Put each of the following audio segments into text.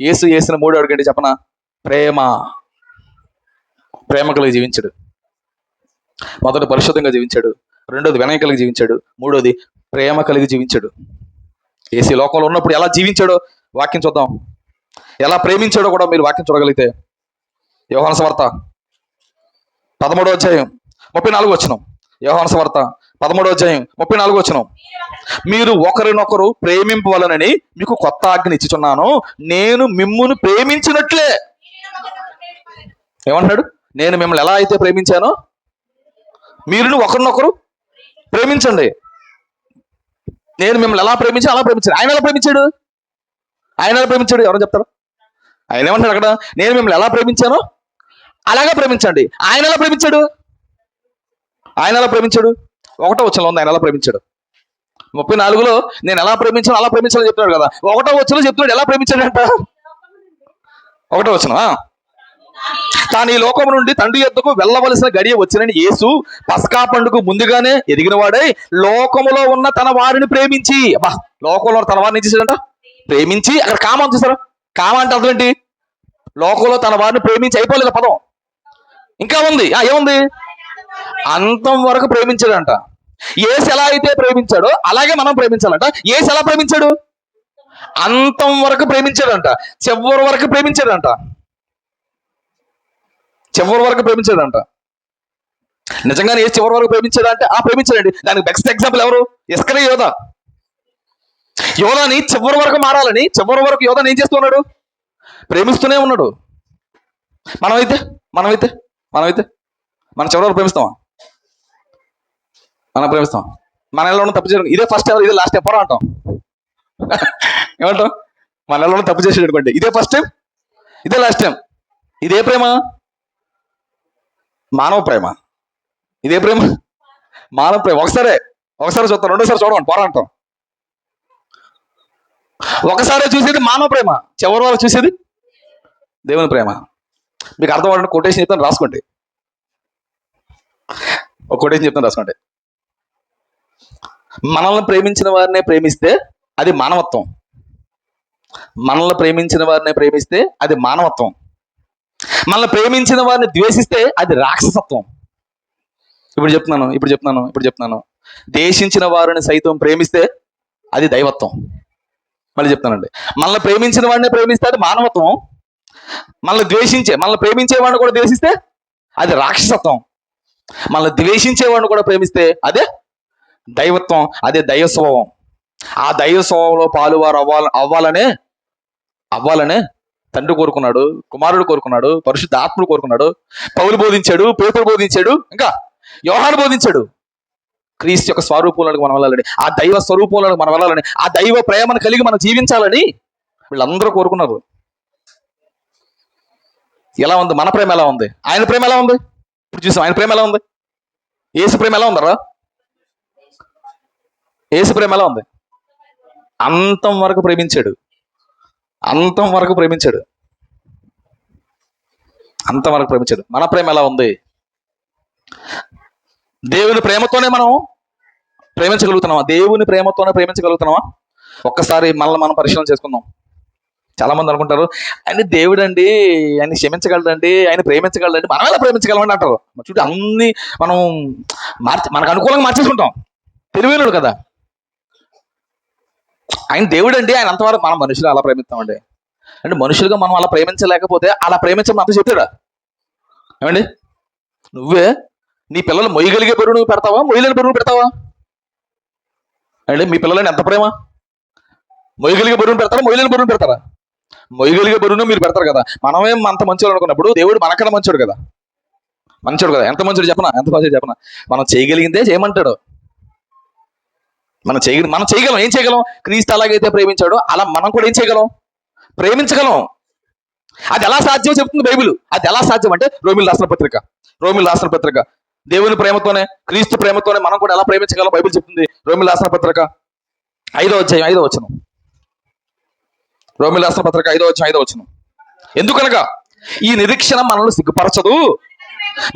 యేసు చేసిన మూడో అడుగు ఏంటి చెప్పనా? ప్రేమ. ప్రేమ కలిగి జీవించాడు. మొదటి పరిశుద్ధంగా జీవించాడు, రెండోది వినయం కలిగి జీవించాడు, మూడోది ప్రేమ కలిగి జీవించాడు. యేసు ఈ లోకంలో ఉన్నప్పుడు ఎలా జీవించాడో వాక్యం చూద్దాం. ఎలా ప్రేమించాడో కూడా మీరు వాక్యం చూడగలిగితే యోహాను సువార్త 13వ అధ్యాయం 34వ వచనం. యోహాను సువార్త 13వ అధ్యాయం 34వ వచనం. మీరు ఒకరినొకరు ప్రేమింపవలనని మీకు కొత్త ఆజ్ఞ ఇచ్చుచున్నాను, నేను మిమ్మును ప్రేమించినట్లే. ఏమంటున్నాడు? నేను మిమ్మల్ని ఎలా అయితే ప్రేమించానో మీరును ఒకరినొకరు ప్రేమించండి. నేను మిమ్మల్ని ఎలా ప్రేమించాను అలా ప్రేమించాడు. ఆయన ఎలా ప్రేమించాడు? ఆయన ఎలా ప్రేమించాడు? ఎవరో చెప్తారు? ఆయన ఏమంటాడు అక్కడ? నేను మిమ్మల్ని ఎలా ప్రేమించానో అలాగే ప్రేమించండి. ఆయన ఎలా ప్రేమించాడు? ఆయన ఎలా ప్రేమించాడు? 1వ వచనంలో ఉంది ఆయన ఎలా ప్రేమించాడు. 34లో నేను ఎలా ప్రేమించాను అలా ప్రేమించాలని చెప్తున్నాడు కదా. 1వ వచనంలో చెప్తున్నాడు ఎలా ప్రేమించాడంట. 1వ వచనం, తాను ఈ లోకం నుండి తండ్రి యొద్దకు వెళ్ళవలసిన గడియ వచ్చినని యేసు పస్కా పండుగ ముందుగానే ఎదిగిన వాడై లోకములో ఉన్న తన వారిని ప్రేమించి, లోకంలో తన వారిని చేశాడంట ప్రేమించి. అక్కడ కామ అని చూసారా? కామ అంటే అర్థం ఏంటి? లోకంలో తన వారిని ప్రేమించి అయిపోలేదు పదం, ఇంకా ఉంది. ఏముంది? అంతం వరకు ప్రేమించాడంట. యేసు ఎలా అయితే ప్రేమించాడో అలాగే మనం ప్రేమించాలంట. యేసు ఎలా ప్రేమించాడు? అంతం వరకు ప్రేమించాడంట, చివరి వరకు ప్రేమించాడంట, చివరి వరకు ప్రేమించాడంట. నిజంగానే యేసు చివరి వరకు ప్రేమించాడంటే ప్రేమించాడండి. దానికి బెస్ట్ ఎగ్జాంపుల్ ఎవరు? ఇస్కరీ యోధ. యోధాని చివరి వరకు మారాలని చివరి వరకు యోధాని ఏం చేస్తున్నాడు? ప్రేమిస్తూనే ఉన్నాడు. మనమైతే మనమైతే మనమైతే మనం చివరి వరకు ప్రేమిస్తామా? మనం ప్రేమిస్తాం. మన నెలలో తప్పు చేయడం ఇదే ఫస్ట్ టైం, ఇదే లాస్ట్ టైం పొర అంటాం. ఏమంటాం? మన నెలలో తప్పు చేసాడు అనుకోండి, ఇదే ఫస్ట్ టైం, ఇదే లాస్ట్ టైం. ఇదే ప్రేమ? మానవ ప్రేమ. ఇదే ప్రేమ? మానవ ప్రేమ. ఒకసారి చూస్తాం, రెండోసారి చూడమండి పొర అంటాం. ఒకసారి చూసేది మానవ ప్రేమ, చివరి వరకు చూసేది దేవుని ప్రేమ. మీకు అర్థం అవ్వాలంటే కొటేషన్ చెప్తాను, రాసుకోండి. ఒక కొటేషన్ చెప్తాను, రాసుకోండి. మనల్ని ప్రేమించిన వారినే ప్రేమిస్తే అది మానవత్వం. మనల్ని ప్రేమించిన వారినే ప్రేమిస్తే అది మానవత్వం. మనల్ని ప్రేమించిన వారిని ద్వేషిస్తే అది రాక్షసత్వం. ఇప్పుడు చెప్తున్నాను. దేశించిన వారిని సైతం ప్రేమిస్తే అది దైవత్వం. మళ్ళీ చెప్తానండి. మనల్ని ప్రేమించిన వాడిని ప్రేమిస్తే అది మానవత్వం. మనల్ని ప్రేమించే వాడిని కూడా ద్వేషిస్తే అది రాక్షసత్వం. మనల్ని ద్వేషించేవాడిని కూడా ప్రేమిస్తే అదే దైవత్వం, అదే దైవ స్వభావం. ఆ దైవ స్వభావంలో పాలువారు అవ్వాలనే తండ్రి కోరుకున్నాడు, కుమారుడు కోరుకున్నాడు, పరిశుద్ధ ఆత్ముడు కోరుకున్నాడు. పౌలు బోధించాడు, పేతురు బోధించాడు, ఇంకా యోహాను బోధించాడు. క్రీస్తు యొక్క స్వరూపంలోకి మనం వెళ్ళాలని, ఆ దైవ స్వరూపంలోకి మనం వెళ్ళాలని, ఆ దైవ ప్రేమను కలిగి మనం జీవించాలని వీళ్ళందరూ కోరుకున్నారు. ఎలా ఉంది మన ప్రేమ? ఎలా ఉంది ఆయన ప్రేమ? ఎలా ఉంది? ఇప్పుడు చూసాం ఆయన ప్రేమ ఎలా ఉంది. యేసు ప్రేమ ఎలా ఉందరా? యేసు ప్రేమ ఎలా ఉంది? అంతం వరకు ప్రేమించాడు. మన ప్రేమ ఎలా ఉంది? దేవుని ప్రేమతోనే మనం ప్రేమించగలుగుతున్నామా? దేవుని ప్రేమతోనే ప్రేమించగలుగుతున్నామా? ఒక్కసారి మనల్ని మనం పరిశీలన చేసుకుందాం. చాలా మంది అనుకుంటారు ఆయన దేవుడు అండి, ఆయన క్షమించగలడండి, ఆయన ప్రేమించగలడండి, మనం ఎలా ప్రేమించగలమండి అంటారు. చూడండి, అన్ని మనం మనకు అనుకూలంగా మార్చేసుకుంటాం. తెలివైనడు కదా ఆయన. దేవుడు అండి, ఆయన అంతవరకు మనం మనుషులు అలా ప్రేమిస్తామండి. అంటే మనుషులుగా మనం అలా ప్రేమించలేకపోతే అలా ప్రేమించమని అంత చెప్తాడా? ఏమండి, నువ్వే నీ పిల్లలు మొయ్యగలిగే బరువు నువ్వు పెడతావా, మొయ్యలేని బరువు పెడతావా? అంటే మీ పిల్లలని ఎంత ప్రేమ? మొయ్యగలిగే బరువును పెడతారా, మొయ్యలేని బరువును పెడతారా? మొయ్యగలిగే బరువును మీరు పెడతారు కదా. మనమేం అంత మంచోడు అనుకున్నప్పుడు దేవుడు మనకన్నా మంచోడు కదా. ఎంత మంచోడు చెప్పనా? మనం చేయగలిగిందే చేయమంటాడు. మనం చేయగలం. ఏం చేయగలం? క్రీస్తు అలాగైతే ప్రేమించాడో అలా మనం కూడా ఏం చేయగలం? ప్రేమించగలం. అది ఎలా సాధ్యం చెప్తుంది బైబిల్. అది ఎలా సాధ్యం అంటే రోమిలు రాసిన పత్రిక దేవుని ప్రేమతోనే, క్రీస్తు ప్రేమతోనే మనం కూడా ఎలా ప్రేమించగలం బైబిల్ చెప్తుంది. రోమిలు రాసిన పత్రిక 5వ అధ్యాయం 5వ వచనం. రోమిలు రాసిన పత్రిక 5వ అధ్యాయం 5వ వచనం. ఎందుకనగా ఈ నిరీక్షణ మనల్ని సిగ్గుపరచదు,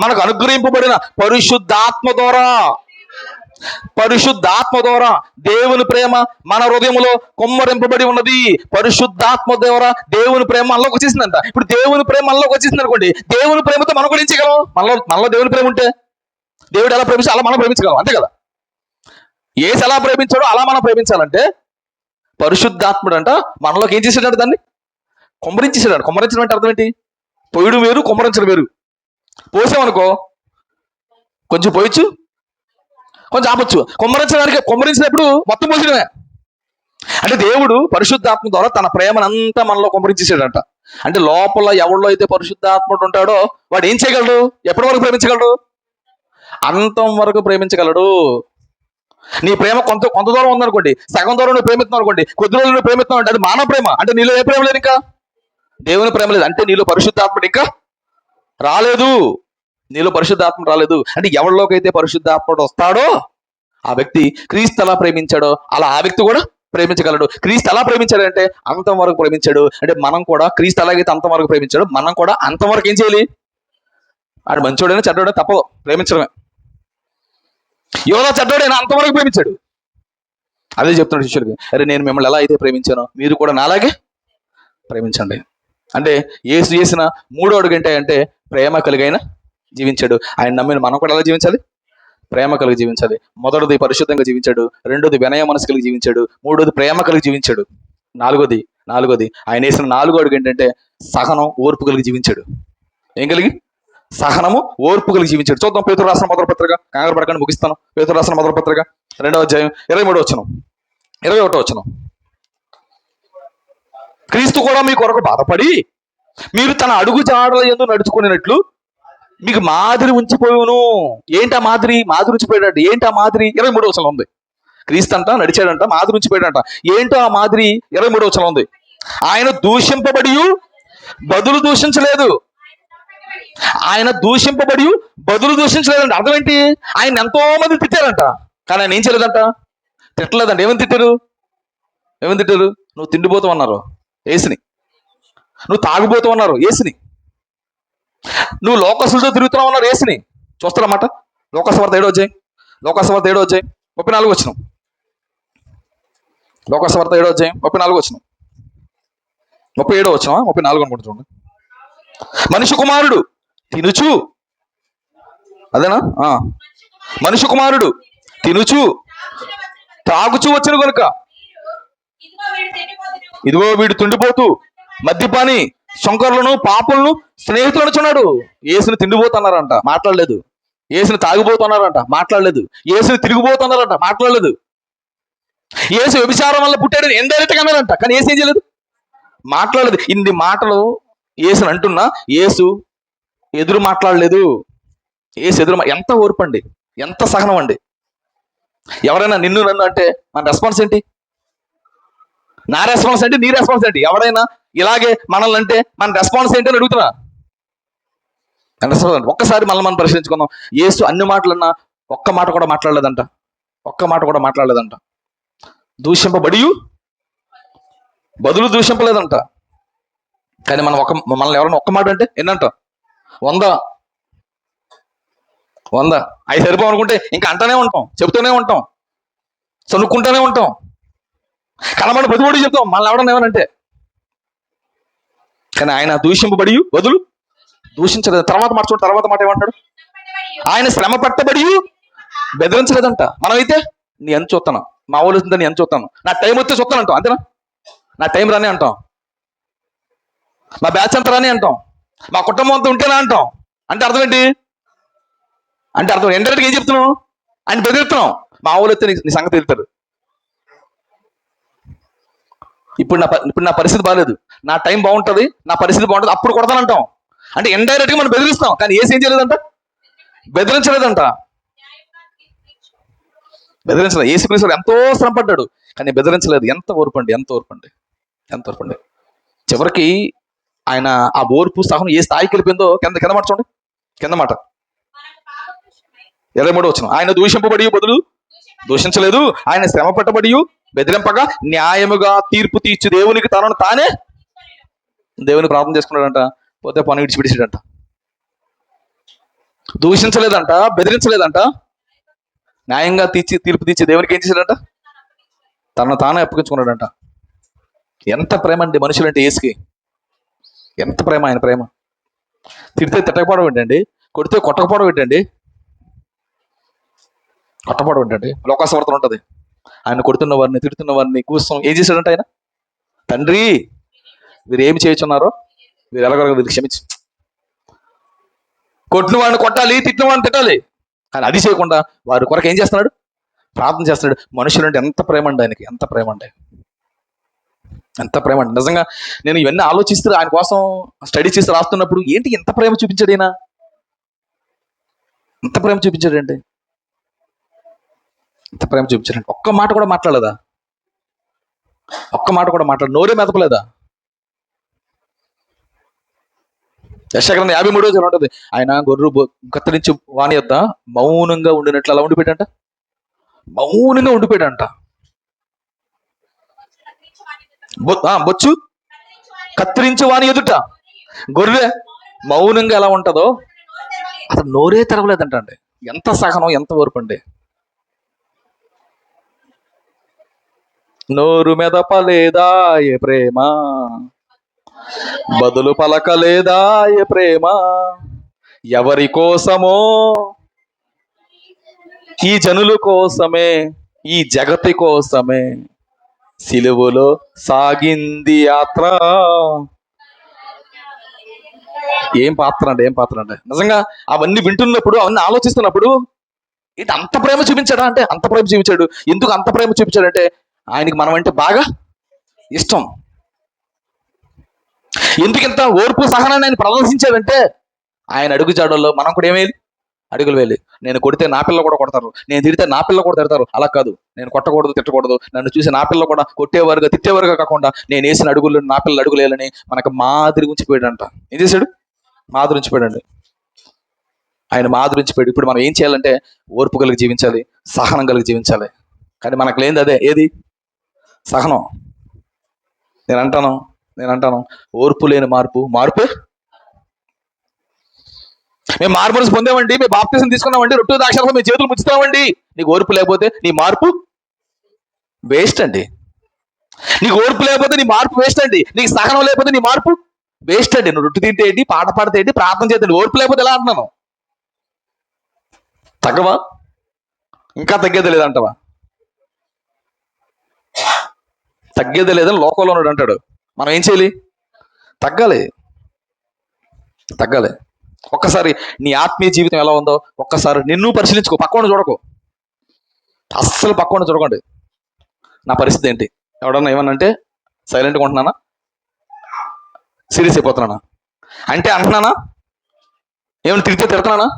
మనకు అనుగ్రహింపబడిన పరిశుద్ధాత్మ ద్వారా పరిశుద్ధాత్మ ద్వారా దేవుని ప్రేమ మన హృదయంలో కుమ్మరింపబడి ఉన్నది. పరిశుద్ధాత్మ ద్వారా దేవుని ప్రేమ మనలోకి వచ్చేసిందంట. ఇప్పుడు దేవుని ప్రేమ మనలోకి వచ్చేసింది అనుకోండి, దేవుని ప్రేమతో మనం కూడా ఏం చేయగలం? మనలో దేవుని ప్రేమ ఉంటే దేవుడు ఎలా ప్రేమించాలో అలా మనం ప్రేమించగలం, అంతే కదా. ఏసు ఎలా ప్రేమించాడో అలా మనం ప్రేమించాలంటే పరిశుద్ధాత్ముడు అంట మనలోకి ఏం చేసాడంట? దాన్ని కుమ్మరించేసాడు. కుమ్మరించడం అంటే అర్థం ఏంటి? పొయ్యడం వేరు, కుమ్మరించడం వేరు. పోసామనుకో కొంచెం పోయొచ్చు, కొంచెం ఆపొచ్చు. కుమ్మరించినప్పుడు మొత్తం పోసడమే. అంటే దేవుడు పరిశుద్ధాత్మ ద్వారా తన ప్రేమనంతా మనలో కుమ్మరించేసాడంట. అంటే లోపల ఎవరిలో అయితే పరిశుద్ధాత్ముడు ఉంటాడో వాడు ఏం చేయగలడు? ఎప్పటి వరకు ప్రేమించగలడు? అంతం వరకు ప్రేమించగలడు. నీ ప్రేమ కొంత దూరం ఉందనుకోండి, సగం దూరం నువ్వు ప్రేమిస్తున్నావు అనుకోండి, కొద్ది రోజులు నువ్వు ప్రేమిస్తున్నావు అంటే అది మానవ ప్రేమ. అంటే నీలో ఏ ప్రేమ లేదు, ఇంకా దేవుని ప్రేమ లేదు. అంటే నీలో పరిశుద్ధాత్ముడు ఇంకా రాలేదు. నీలో పరిశుద్ధాత్మ రాలేదు. అంటే ఎవరిలోకి అయితే పరిశుద్ధాత్ముడు వస్తాడో ఆ వ్యక్తి క్రీస్తు ఎలా ప్రేమించాడో అలా ఆ వ్యక్తి కూడా ప్రేమించగలడు. క్రీస్తు ఎలా ప్రేమించాడంటే అంతం వరకు ప్రేమించాడు. అంటే మనం కూడా క్రీస్తు ఎలాగైతే అంతం వరకు ప్రేమించాడు, మనం కూడా అంతం వరకు ఏం చేయాలి? ఆడు మంచోడైనా చెడ్డోడైనా తప్పదు, ప్రేమించడమే. యోధా చెడ్డోడైనా అంతవరకు ప్రేమించాడు. అదే చెప్తున్నాడు శిష్యుడికి, అరే నేను మిమ్మల్ని ఎలా అయితే ప్రేమించానో మీరు కూడా నాలాగే ప్రేమించండి. అంటే యేసు చేసిన 3వ అడుగు అంటే ప్రేమ కలిగైన జీవించాడు. ఆయన నమ్మిన మనం కూడా ఎలా జీవించాలి? ప్రేమ కలిగి జీవించాలి. మొదటిది పరిశుద్ధంగా జీవించాడు, రెండోది వినయ మనసు కలిగి జీవించాడు, మూడోది ప్రేమ కలిగి జీవించాడు, నాలుగోది ఆయన వేసిన 4వ అడుగు ఏంటంటే సహనం, ఓర్పు కలిగి జీవించాడు. ఏం కలిగి? సహనము, ఓర్పు కలిగి జీవించాడు. చూద్దాం పేతురు రాసిన మొదటి పత్రిక, కంగారు పడకండి ముగిస్తాను. పేతురు రాసిన మొదటి పత్రిక 2వ అధ్యాయం 23వ వచనం, 21వ వచనం. క్రీస్తు కూడా మీ కొరకు బాధపడి మీరు తన అడుగు జాడల యందు నడుచుకునేటట్లు మీకు మాదిరి ఉంచిపోయాను. ఏంటి ఆ మాదిరి? ఉంచిపోయాడంట. ఏంటి ఆ మాదిరి? 23వ వచనం ఉంది. క్రీస్తు అంట నడిచాడంట, మాదిరి ఉంచిపోయాడంట. ఏంటో ఆ మాదిరి? 23వ వచనం ఉంది. ఆయన దూషింపబడి బదులు దూషించలేదు. ఆయన దూషింపబడి బదులు దూషించలేదంట. అర్థం ఏంటి? ఆయన ఎంతో మంది తిట్టారంట, కానీ ఆయన ఏం చేయలేదంట, తిట్టలేదంట. ఏమని తిట్టారు? నువ్వు తిండిపోతావు అన్నారు ఏసుని, నువ్వు తాగుపోతావు అన్నారు ఏసుని, నువ్వు లోకసులతో తిరుగుతున్నావు అన్నారు ఏసుని. చూస్తారన్నమాట. లోకసువార్త 7వ అధ్యాయం 34వ వచనం. లోకసువార్త 7వ అధ్యాయం 34వ వచనం, 37వ వచనం, 34 అనుకుంటా చూడండి. మనిషి కుమారుడు తినుచు, అదేనా? మనిషి కుమారుడు తినుచు తాగుచూ వచ్చిన కనుక ఇదిగో వీడు తుండిపోతూ మద్యపాని, శంకరులను, పాపులను స్నేహితులను చున్నాడు. యేసుని తిండిపోతున్నారంట, మాట్లాడలేదు. యేసుని తాగిపోతున్నారంట, మాట్లాడలేదు. యేసుని తిరిగిపోతున్నారంట, మాట్లాడలేదు. యేసు వ్యభిచారం వల్ల పుట్టాడని ఇండైరెక్ట్ గా అన్నారంట, కానీ యేసు ఏం చేయలేదు, మాట్లాడలేదు. ఇన్ని మాటలు యేసుని అంటున్నా యేసు ఎదురు మాట్లాడలేదు. యేసు ఎదురు ఎంత ఓర్పు అండి, ఎంత సహనం అండి. ఎవరైనా నిన్ను నన్ను అంటే మన రెస్పాన్స్ ఏంటి? నా రెస్పాన్స్ ఏంటి? నీ రెస్పాన్స్ ఏంటి? ఎవరైనా ఇలాగే మనల్ని అంటే మన రెస్పాన్స్ ఏంటి అని అడుగుతున్నా. ఒక్కసారి మనం పరిశీలించుకుందాం. యేసు అన్ని మాటలన్నా ఒక్క మాట కూడా మాట్లాడలేదంట. దూషింపబడి బదులు దూషింపలేదంట. కానీ మనల్ని ఎవరైనా ఒక్క మాట అంటే ఎన్నంట? 100 అవి సరిపోం అనుకుంటే ఇంకా అంటానే ఉంటాం, చెబుతూనే ఉంటాం, చనుక్కుంటూనే ఉంటాం, కలమని ప్రతిబడి చెప్తాం మనల్ని ఎవడన్నా ఏమనంటే. కానీ ఆయన దూషింపబడి బదులు దూషించలేదు. తర్వాత మాట ఏమంటాడు? ఆయన శ్రమ పట్టబడి బెదిరించలేదంట. మనమైతే నీ ఎంత చూస్తాను, మా ఊళ్ళు నీ ఎంత చూస్తాను, నా టైం వస్తే చూస్తాను అంటాం, అంతేనా? నా టైం రాని అంటాం, మా బ్యాచ్ అంతా రాని అంటాం, మా కుటుంబం అంతా ఉంటేనా అంటాం. అంటే అర్థం ఏంటి? అంటే అర్థం ఇండైరెక్ట్గా ఏం చెప్తున్నావు? ఆయన బెదిరిస్తున్నాం. మా ఊళ్ళు వస్తే నీ సంగతి వెళ్తారు. ఇప్పుడు నా పరిస్థితి బాగాలేదు, నా టైం బాగుంటుంది, నా పరిస్థితి బాగుంటుంది, అప్పుడు కొడతానంటాం. అంటే ఇండైరెక్ట్గా మనం బెదిరిస్తాం. కానీ ఏం చేయలేదంట, బెదిరించలేదంట. యేసుక్రీస్తు ఎంతో శ్రమ పడ్డాడు, కానీ బెదిరించలేదు. ఎంత ఓర్పండి. చివరికి ఆయన ఆ ఓర్పు సహనం ఏ స్థాయికి వెళ్ళిపోయిందో కింద మాట చూడండి. కింద మాట 23వ వచనం. ఆయన దూషింపబడి బదులు దూషించలేదు. ఆయన శ్రమ పట్టబడి బెదిరింపగా న్యాయముగా తీర్పు తీర్చి దేవునికి తనను తానే దేవుని ప్రార్థన చేసుకున్నాడంట. పోతే పని విడిచిపెట్టాడంట. దూషించలేదంట, బెదిరించలేదంట, న్యాయంగా తీర్పు తీర్చి దేవునికి ఏం చేశాడంట? తనను తానే అప్పగించుకున్నాడంట. ఎంత ప్రేమ అండి మనుషులంటే యేసుకి, ఎంత ప్రేమ ఆయన ప్రేమ. తిడితే తిట్టకపోవడం ఏంటండి, కొడితే కొట్టకపోవడం ఏంటండి, కొట్టకపోవడం ఏంటండి. లోకాసువార్తలో ఉంటుంది, ఆయన కొడుతున్న వారిని తిడుతున్న వారిని కూర్చొని ఏం చేశాడంట ఆయన? తండ్రి వీరు ఏమి చేయుచున్నారో వీరు ఎలాగో వీరికి క్షమించు. కొట్టిన వాడిని కొట్టాలి, తిట్టిన వాడిని తిట్టాలి, కానీ అది చేయకుండా వారి కొరకు ఏం చేస్తున్నాడు? ప్రార్థన చేస్తున్నాడు. మనుషులంటే ఎంత ప్రేమ అండి ఆయనకి, ఎంత ప్రేమ అండి, ఎంత ప్రేమ అండి. నిజంగా నేను ఇవన్నీ ఆలోచిస్తూ ఆయన కోసం స్టడీ చేసి రాస్తున్నప్పుడు ఏంటి ఎంత ప్రేమ చూపించాడు ఈయన, ఎంత ప్రేమ చూపించాడండి, ఎంత ప్రేమ చూపించాడండి. ఒక్క మాట కూడా మాట్లాడలేదా? ఒక్క మాట కూడా మాట్లాడు, నోరే మెదపలేదా? యెషయా 53 ఉంటుంది, ఆయన గొర్రెలు కత్తిరించి వాని యొద్ద మౌనంగా ఉండినట్లు అలా ఉండిపోయాడంట, మౌనంగా ఉండిపోయాడంట. బొచ్చు కత్తిరించి వాని ఎదుట గొర్రె మౌనంగా ఎలా ఉంటుందో అతను నోరే తెరవలేదంట అండి. ఎంత సహనం, ఎంత ఓర్పు అండి. నోరు మెదపలేదా ఏ ప్రేమ, బదులు పలకలేదా ఏ ప్రేమ, ఎవరి కోసమో ఈ జనుల కోసమే, ఈ జగతి కోసమే సిలువలో సాగింది యాత్ర. ఏం పాత్ర అండి, ఏం పాత్ర అండి. నిజంగా అవన్నీ వింటున్నప్పుడు, అవన్నీ ఆలోచిస్తున్నప్పుడు ఇది అంత ప్రేమ చూపించాడా అంటే అంత ప్రేమ చూపించాడు. ఎందుకు అంత ప్రేమ చూపించాడంటే ఆయనకి మనం అంటే బాగా ఇష్టం. ఎందుకు ఇంత ఓర్పు సహనాన్ని ఆయన ప్రదర్శించాడంటే ఆయన అడుగు జాడల్లో మనం కూడా ఏమేది అడుగులు వేయాలి. నేను కొడితే నా పిల్ల కూడా కొడతారు, నేను తిడితే నా పిల్ల కూడా తిడతారు. అలా కాదు, నేను కొట్టకూడదు, తిట్టకూడదు, నన్ను చూసి నా పిల్ల కూడా కొట్టేవారుగా తిట్టేవారుగా కాకుండా నేను వేసిన అడుగులు నా పిల్ల అడుగులు వేయాలని మనకు మాదిరి ఉంచిపోయాడంట. ఏం చేశాడు? మాదిరి ఉంచిపోయాడండి. ఆయన మాదిరి ఉంచిపోయాడు. ఇప్పుడు మనం ఏం చేయాలంటే ఓర్పు కలిగి జీవించాలి, సహనం కలిగి జీవించాలి. కానీ మనకు లేనిది అదే, ఏది? సహనం. నేను అంటాను ఓర్పు లేని మార్పే. మేము మారు మనసు పొందామండి, మేము బాప్తిజం తీసుకున్నామండి, రొట్టె ద్రాక్షారసం మేము చేతులు ముచ్చుతామండి. నీకు ఓర్పు లేకపోతే నీ మార్పు వేస్ట్ అండి. నీకు ఓర్పు లేకపోతే నీ మార్పు వేస్ట్ అండి. నీకు సహనం లేకపోతే నీ మార్పు వేస్ట్ అండి. నువ్వు రొట్టె తింటే ఏంటి, పాట పాడితే ఏంటి, ప్రార్థన చేద్దండి, ఓర్పు లేకపోతే ఎలా అంటున్నాను? తగ్గవా? ఇంకా తగ్గేది లేదంటవా? తగ్గేదే లేదని లోకంలో ఉన్నాడు అంటాడు. మనం ఏం చేయాలి? తగ్గాలి. ఒక్కసారి నీ ఆత్మీయ జీవితం ఎలా ఉందో ఒక్కసారి నిన్ను పరిశీలించుకో. పక్కన చూడకు, అస్సలు పక్కన చూడకండి. నా పరిస్థితి ఏంటి? ఎవడన్నా ఏమన్నంటే సైలెంట్గా ఉంటున్నానా, సీరియస్ అయిపోతున్నానా అంటే అంటున్నానా, ఏమైనా తిరిగితే తిడుతున్నానా,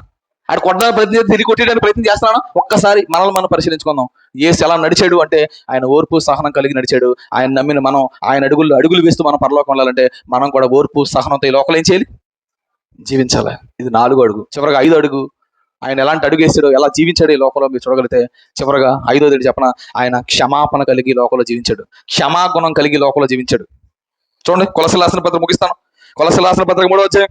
ఆయన కొట్టడానికి ప్రయత్నం తిరిగి కొట్టేయడానికి ప్రయత్నం చేస్తున్నానా? ఒక్కసారి మనల్ని మనం పరిశీలించుకుందాం. యేసు ఎలా నడిచాడు అంటే ఆయన ఓర్పు సహనం కలిగి నడిచాడు. ఆయన నమ్మిన మనం ఆయన అడుగులు వేస్తూ మనం పరలోకం వెళ్ళాలంటే మనం కూడా ఓర్పు సహనంతో ఈ లోకం ఏం చేయాలి? జీవించాలి. ఇది 4వ అడుగు. చివరగా 5వ అడుగు, ఆయన ఎలాంటి అడుగు వేసాడో, ఎలా జీవించాడు ఈ లోకంలో మీరు చూడగలిగితే, చివరగా 5వది చెప్పన, ఆయన క్షమాపణ కలిగి లోకంలో జీవించాడు, క్షమాగుణం కలిగి లోకంలో జీవించాడు. చూడండి, కొలస్సీయులకు రాసిన పత్రిక ముగిస్తాను. కొలస్సీయులకు రాసిన పత్రిక 3వ అధ్యాయం,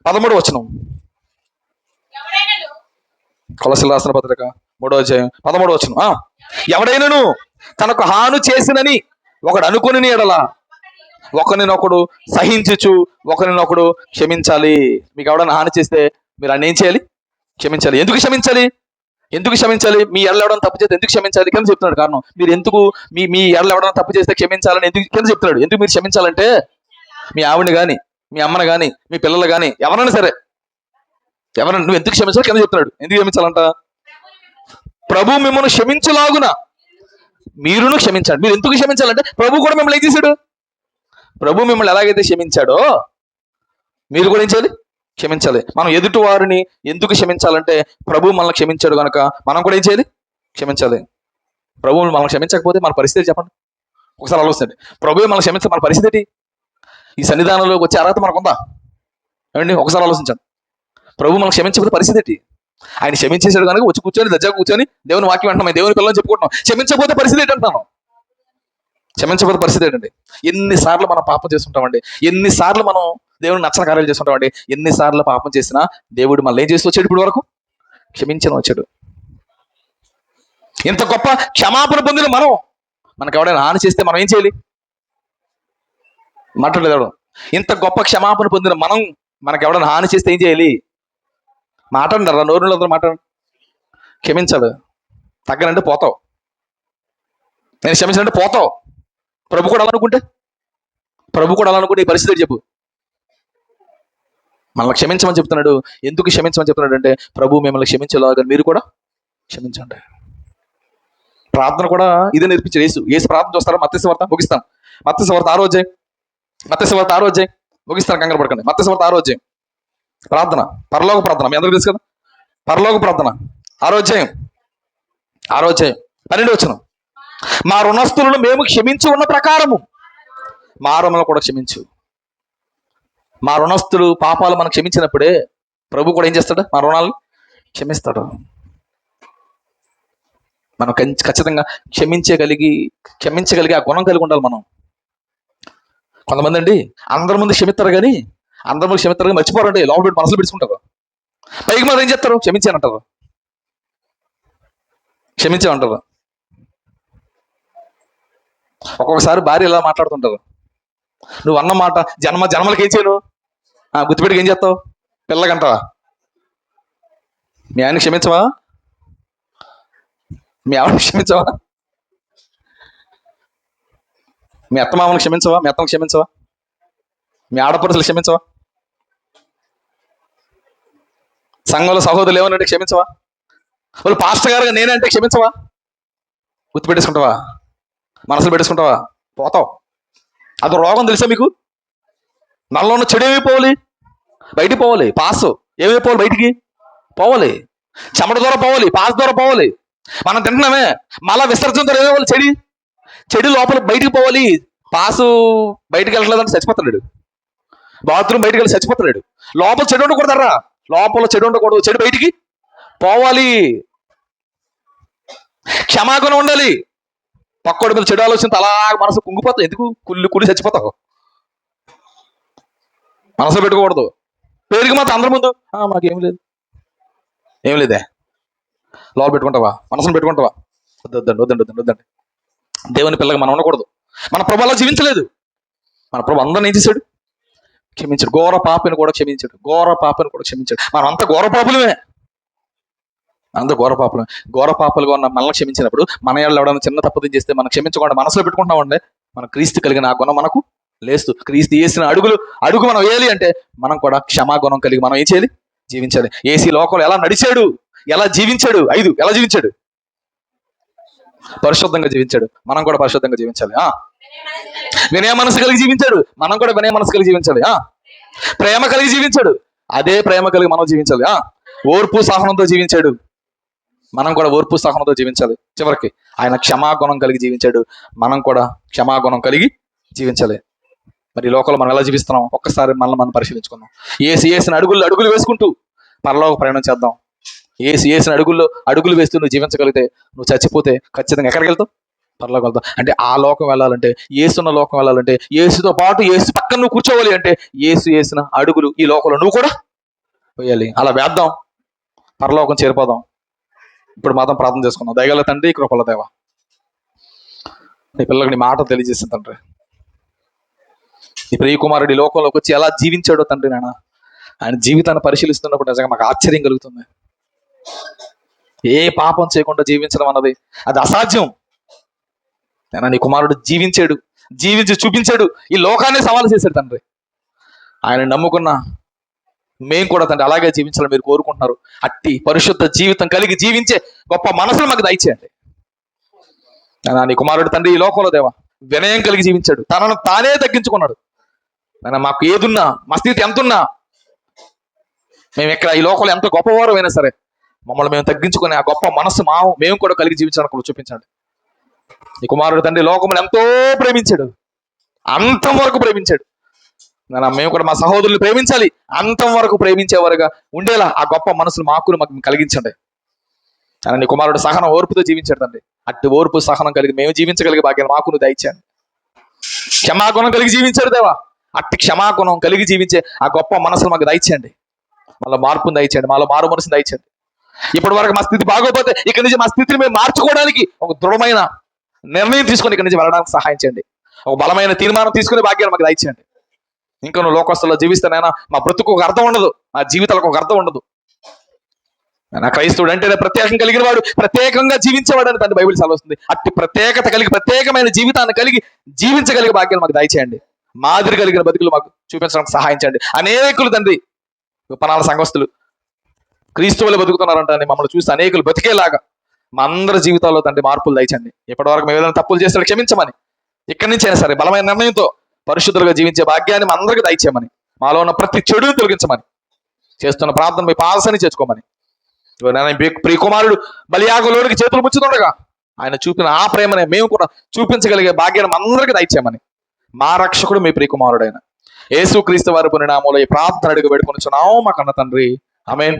13వ వచనం. కొలస్సీయులకు రాసిన పత్రిక 3వ అధ్యాయం 13వ వచనం. ఎవడైనను తనకు హాని చేసినని ఒకడు అనుకుని ఎడల ఒకరినొకడు సహించుచు ఒకరినొకడు క్షమించాలి. మీకు ఎవడన్నా హాని చేస్తే మీరు ఆయన ఏం చేయాలి? క్షమించాలి. ఎందుకు క్షమించాలి? మీ ఎడల ఎవడన్నా తప్పు చేస్తే ఎందుకు క్షమించాలి కింద చెప్తున్నాడు. కారణం, మీరు ఎందుకు మీ ఎడల ఎవడన్నా తప్పు చేస్తే క్షమించాలని ఎందుకు కింద చెప్తున్నాడు. ఎందుకు మీరు క్షమించాలంటే మీ ఆవిడని కానీ, మీ అమ్మని కానీ, మీ పిల్లలు కానీ, ఎవరైనా సరే, ఎవరైనా నువ్వు ఎందుకు క్షమించాలి కింద చెప్తున్నాడు. ఎందుకు క్షమించాలంట? ప్రభు మిమ్మల్ని క్షమించలాగున మీరును క్షమించండి. మీరు ఎందుకు క్షమించాలంటే ప్రభు కూడా మిమ్మల్ని ఏం చేశాడు? ప్రభు మిమ్మల్ని ఎలాగైతే క్షమించాడో మీరు కూడా ఏం చేయాలి? క్షమించాలి. మనం ఎదుటి వారిని ఎందుకు క్షమించాలంటే ప్రభు మనల్ని క్షమించాడు కనుక మనం కూడా ఏం చేయాలి? క్షమించాలి. ప్రభు మనల్ని క్షమించకపోతే మన పరిస్థితి చెప్పండి. ఒకసారి ఆలోచించండి. ప్రభు మనల్ని క్షమించే మన పరిస్థితి ఏంటి? ఈ సన్నిధానంలోకి వచ్చే అర్హత మనకుందా? ఏమండి, ఒకసారి ఆలోచించండి. ప్రభు మనల్ని క్షమించకపోతే పరిస్థితి ఏంటి? ఆయన క్షమించేశాడు కనుక వచ్చి కూర్చొని దర్జాగా కూర్చొని దేవుని వాక్యం అంటున్నాం, దేవుని పిల్లలు చెప్పుకుంటున్నాం. క్షమించకపోతే పరిస్థితి ఏంటంటున్నాను? క్షమించకపోతే పరిస్థితి ఏంటండి? ఎన్నిసార్లు మనం పాపం చేస్తుంటామండి, ఎన్నిసార్లు మనం దేవుని నచ్చని కార్యాలు చేస్తుంటామండి, ఎన్నిసార్లు పాపం చేసినా దేవుడు మళ్ళీ ఏం చేస్తూ వచ్చాడు? ఇప్పుడు వరకు క్షమించను వచ్చాడు. ఇంత గొప్ప క్షమాపణ పొందిన మనకు ఎవడైనా హాని చేస్తే మనం ఏం చేయాలి? మాట్లాడలేదు. ఇంత గొప్ప క్షమాపణ పొందిన మనకు ఎవడైనా హాని చేస్తే ఏం చేయాలి? మాట్లాడరా, నోరు మాట్లాడు. క్షమించాడు. తగ్గనంటే పోతావు. నేను క్షమించాలంటే పోతావు. ప్రభు కూడా అలానుకుంటే ఈ పరిస్థితి చెప్పు. మనల్ని క్షమించమని చెప్తున్నాడు. ఎందుకు క్షమించమని చెప్తున్నాడు అంటే ప్రభు మిమ్మల్ని క్షమించేలాగా మీరు కూడా క్షమించండి. ప్రార్థన కూడా ఇదే నేర్పించారు యేసు ప్రార్థన చూస్తారా? మత్తయి వార్త ముగిస్తాను. మత్తయి వార్త 6వ అధ్యాయం ముగిస్తాను, కంగారు పడకండి. మత్తయి వార్త 6వ అధ్యాయం ప్రార్థన, పరలోక ప్రార్థన మీ అందరికీ తెలుసు కదా. పరలోక ప్రార్థన 6వ అధ్యాయం 12వ వచనం. మా రుణస్థులను మేము క్షమించి ఉన్న ప్రకారము మా రుణములను కూడా క్షమించు. మా రుణస్థులు పాపాలు మనం క్షమించినప్పుడే ప్రభు కూడా ఏం చేస్తాడు? మా రుణాలను క్షమిస్తాడు. మనం ఖచ్చితంగా క్షమించగలిగే ఆ గుణం కలిగి ఉండాలి మనం. కొంతమంది అండి అందరి ముందు క్షమిస్తారు కానీ మర్చిపోరండి. లోపల పెట్టి మనసులు పెట్టుకుంటారు. పైకి మరి ఏం చేస్తారు? క్షమించానంటారు. ఒక్కొక్కసారి భార్య ఇలా మాట్లాడుతుంటారు. నువ్వు అన్న మాట జన్మలకి ఏం చేయను? గుర్తుపెట్టుకు ఏం చేస్తావు? పిల్లకంటావా? మీ ఆయన క్షమించవా? మీ ఆవిడ క్షమించవా? మీ అత్తమామను క్షమించవా? మీ అత్తను క్షమించవా? మీ ఆడపడుచులు క్షమించవా? సంఘంలో సహోదరులు ఏమనంటే క్షమించవా? వాళ్ళు పాస్టర్ గారుగా నేనంటే క్షమించవా? గుర్తుపెట్టేసుకుంటావా? మనసులు పెట్టేసుకుంటావా? పోతావు. అది రోగం తెలుసా మీకు? మనలో ఉన్న చెడు ఏమైపోవాలి? బయటికి పోవాలి. పాస్ ఏమైపోవాలి? బయటికి పోవాలి. చెమట ద్వారా పోవాలి, పాస్ ద్వారా పోవాలి. మనం తింటున్నామే, మళ్ళా విసర్జన ద్వారా ఏమైపోవాలి? చెడు లోపల బయటికి పోవాలి. పాసు బయటికి వెళ్ళలేదంటే చచ్చిపోతున్నాడు. బాత్రూమ్ బయటికి వెళ్ళి చచ్చిపోతున్నాడు. లోపల చెడు ఉండకూడదరా, లోపల చెడు ఉండకూడదు. చెడు బయటికి పోవాలి. క్షమాగుణం ఉండాలి. పక్కోడి మీద చెడు ఆలోచనతో అలా మనసు కుంగిపోతావు. ఎందుకు? కుళ్ళి చచ్చిపోతావు. మనసులో పెట్టుకోకూడదు. పేరుకి మాత్రం అందరి ముందు మాకేం లేదు, ఏం లేదే లోపల పెట్టుకుంటావా? మనసును పెట్టుకుంటావా? వద్దండి. దేవుని పిల్లగా మనం ఉండకూడదు. మన ప్రభు అలా జీవించలేదు. మన ప్రభు అందరిని ఏం చేశాడు? క్షమించాడు. ఘోర పాపిని కూడా క్షమించాడు. మనం అంతా ఘోర పాపులమే. ఘోర పాపులుగా ఉన్న మనల్ని క్షమించినప్పుడు మన ఏళ్ళు ఎవడన్నా చిన్న తప్పుదం చేస్తే మనం క్షమించకుండా మనసులో పెట్టుకుంటామండి. మన క్రీస్తు కలిగిన ఆ గుణం మనకు లేస్తూ, క్రీస్తు వేసిన అడుగు మనం వేయాలి అంటే మనం కూడా క్షమాగుణం కలిగి మనం ఏం చేయాలి? జీవించాలి. ఏసీ లోకంలో ఎలా నడిచాడు, ఎలా జీవించాడు? ఎలా జీవించాడు? పరిశుద్ధంగా జీవించాడు. మనం కూడా పరిశుద్ధంగా జీవించాలి. వినయ మనసు కలిగి జీవించాడు. మనం కూడా వినయ మనసు కలిగి జీవించాలి. ప్రేమ కలిగి జీవించాడు. అదే ప్రేమ కలిగి మనం జీవించాలి. ఓర్పు సహనంతో జీవించాడు. మనం కూడా ఓర్పు సహనంతో జీవించాలి. చివరికి ఆయన క్షమాగుణం కలిగి జీవించాడు. మనం కూడా క్షమాగుణం కలిగి జీవించాలి. మరి లోకంలో మనం ఎలా జీవిస్తున్నాం? ఒక్కసారి మనం పరిశీలించుకుందాం. ఏసిన అడుగులు వేసుకుంటూ పరలోక ప్రయాణం చేద్దాం. ఏసిన అడుగులు వేస్తూ నువ్వు జీవించగలిగితే, నువ్వు చచ్చిపోతే ఖచ్చితంగా ఎక్కడికి వెళ్తావు? పరలోకి వెళ్తావు. అంటే ఆ లోకం వెళ్ళాలంటే, ఏసున్న లోకం వెళ్ళాలంటే, ఏసుతో పాటు ఏసు పక్కన నువ్వు కూర్చోవాలి అంటే ఏసు వేసిన అడుగులు ఈ లోకంలో నువ్వు కూడా వేయాలి. అలా వేద్దాం, పరలోకం చేరిపోదాం. ఇప్పుడు మాత్రం ప్రార్థన చేసుకుందాం. దయగల తండ్రి, కృపల దేవ, నీ పిల్లలకు నీ మాట తెలియజేసిన తండ్రి, నీ ప్రియ కుమారుడు ఈ లోకంలోకి వచ్చి ఎలా జీవించాడో తండ్రి, నాయన ఆయన జీవితాన్ని పరిశీలిస్తున్నప్పుడు నిజంగా మాకు ఆశ్చర్యం కలుగుతుంది. ఏ పాపం చేయకుండా జీవించడం అన్నది అది అసాధ్యం. నేను నీ కుమారుడు జీవించి చూపించాడు. ఈ లోకాన్ని సవాలు చేశాడు తండ్రి. ఆయన నమ్ముకున్న మేము కూడా తండ్రి అలాగే జీవించాలని మీరు కోరుకుంటున్నారు. అట్టి పరిశుద్ధ జీవితం కలిగి జీవించే గొప్ప మనసులు మాకు దయచేయండి. నీ కుమారుడు తండ్రి ఈ లోకంలో దేవా వినయం కలిగి జీవించాడు. తనను తానే తగ్గించుకున్నాడు. మాకు ఏదున్నా, మా స్థితి ఎంతున్నా, మేము ఇక్కడ ఈ లోకంలో ఎంత గొప్పవారు అయినా సరే మమ్మల్ని మేము తగ్గించుకునే ఆ గొప్ప మనసు మేము కూడా కలిగి జీవించాలని కూడా చూపించండి. నీ కుమారుడు తండ్రి లోకమును ఎంతో ప్రేమించాడు, అంతం వరకు ప్రేమించాడు. మేము కూడా మా సహోదరులు ప్రేమించాలి, అంతం వరకు ప్రేమించేవారుగా ఉండేలా ఆ గొప్ప మనసులు మాకు కలిగించండి. నీ కుమారుడు సహనం ఓర్పుతో జీవించాడు తండ్రి. అట్టి ఓర్పు సహనం కలిగి మేము జీవించగలిగే భాగ్యం మాకు దయచేయండి. క్షమాగుణం కలిగి జీవించాడు దేవా, అట్టి క్షమాగుణం కలిగి జీవించే ఆ గొప్ప మనసులు మాకు దయచేయండి. మళ్ళీ మార్పును దయచేయండి, మాలో మారు మనసును దయచేయండి. ఇప్పటి వరకు మా స్థితి బాగోపోతే ఇక్కడి నుంచి మా స్థితిని మేము మార్చుకోవడానికి ఒక దృఢమైన నిర్ణయం తీసుకొని ఇక్కడి నుంచి వెళ్ళడానికి సహాయం చేయండి. ఒక బలమైన తీర్మానం తీసుకునే భాగ్యాన్ని మాకు దయచేయండి. ఇంకా నువ్వు లోకస్తుల్లో జీవిస్తానైనా మా బ్రతుకు ఒక అర్థం ఉండదు, మా జీవితాలకు ఒక అర్థం ఉండదు. నా క్రైస్తవుడు అంటేనే ప్రత్యేకం కలిగిన వాడు, ప్రత్యేకంగా జీవించేవాడు అని తండ్రి బైబిల్ సెలవుస్తుంది. అట్టి ప్రత్యేకత కలిగి ప్రత్యేకమైన జీవితాన్ని కలిగి జీవించగలిగే భాగ్యాన్ని మాకు దయచేయండి. మాదిరి కలిగిన బతుకులు మాకు చూపించడానికి సహాయం చేయండి. అనేకులు తండ్రి పనాల సంఘస్థులు క్రీస్తువులు బతుకుతున్నారంటే మమ్మల్ని చూసి అనేకులు బతికేలాగా మా అందరి జీవితాల్లో తండ్రి మార్పులు దయచండి. ఇప్పటివరకు మేము ఏదైనా తప్పులు చేస్తే క్షమించమని, ఇక్కడి నుంచి అయినా సరే బలమైన నిర్ణయంతో పరిశుద్ధులుగా జీవించే భాగ్యాన్ని మా అందరికీ దయచేయమని, మాలో ఉన్న ప్రతి చెడును తొలగించమని, చేస్తున్న ప్రార్థన మీ పాదసని చేసుకోమని, ప్రియ కుమారుడు బలియాగంలోనికి చేతులు ముచ్చుతుండగా ఆయన చూపిన ఆ ప్రేమనే మేము కూడా చూపించగలిగే భాగ్యాన్ని అందరికీ దయచేయమని, మా రక్షకుడు మీ ప్రియ కుమారుడైన యేసుక్రీస్తు వారి పుణ్యనామములో ఈ ప్రార్థన అడుగు పెట్టుకొనిచున్నాము మా కన్న తండ్రి. ఆమేన్.